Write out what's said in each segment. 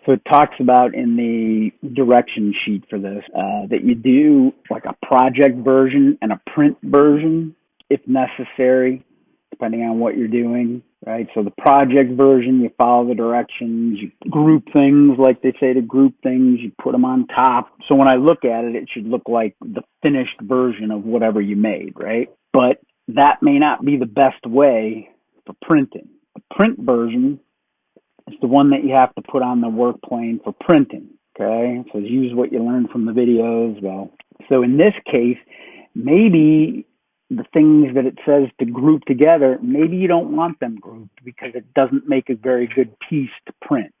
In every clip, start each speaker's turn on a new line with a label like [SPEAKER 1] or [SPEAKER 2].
[SPEAKER 1] So it talks about in the direction sheet for this that you do like a project version and a print version if necessary, depending on what you're doing, right? So the project version, you follow the directions, you group things like they say to group things, you put them on top. So when I look at it, it should look like the finished version of whatever you made, right? But that may not be the best way for printing. The print version is the one that you have to put on the work plane for printing, okay? So use what you learned from the videos. Well, so in this case, maybe the things that it says to group together, maybe you don't want them grouped because it doesn't make a very good piece to print.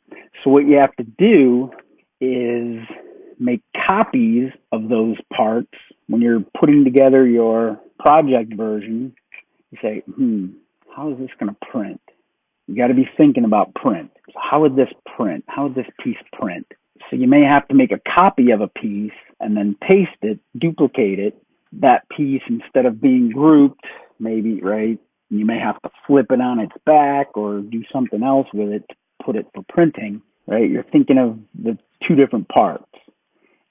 [SPEAKER 1] So what you have to do is make copies of those parts. When you're putting together your project version, you say, how is this going to print? You got to be thinking about print. So how would this print? How would this piece print? So you may have to make a copy of a piece and then paste it, duplicate it. That piece, instead of being grouped, maybe, right, you may have to flip it on its back or do something else with it to put it for printing, right? You're thinking of the two different parts.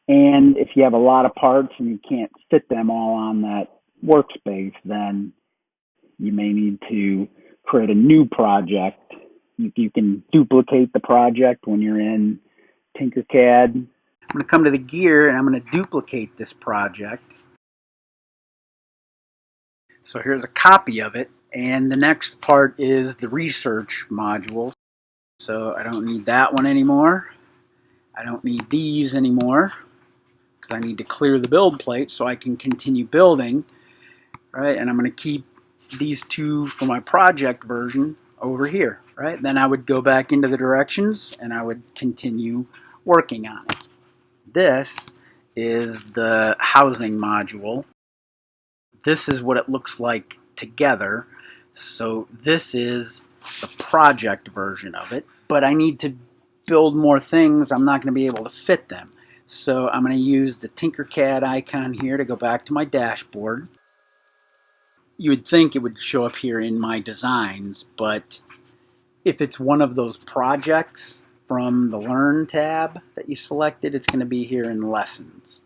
[SPEAKER 1] And if you have a lot of parts and you can't fit them all on that workspace, then you may need to create a new project. You can duplicate the project when you're in TinkerCAD. I'm going to come to the gear and I'm going to duplicate this project. So here's a copy of it. And the next part is the research module. So I don't need that one anymore. I don't need these anymore because I need to clear the build plate so I can continue building. Right? And I'm going to keep these two for my project version over here. Right? Then I would go back into the directions and I would continue working on it. This is the housing module. This is what it looks like together. So this is the project version of it, but I need to build more things. I'm not going to be able to fit them. So I'm going to use the TinkerCAD icon here to go back to my dashboard. You would think it would show up here in my designs, but if it's one of those projects from the Learn tab that you selected, it's going to be here in Lessons.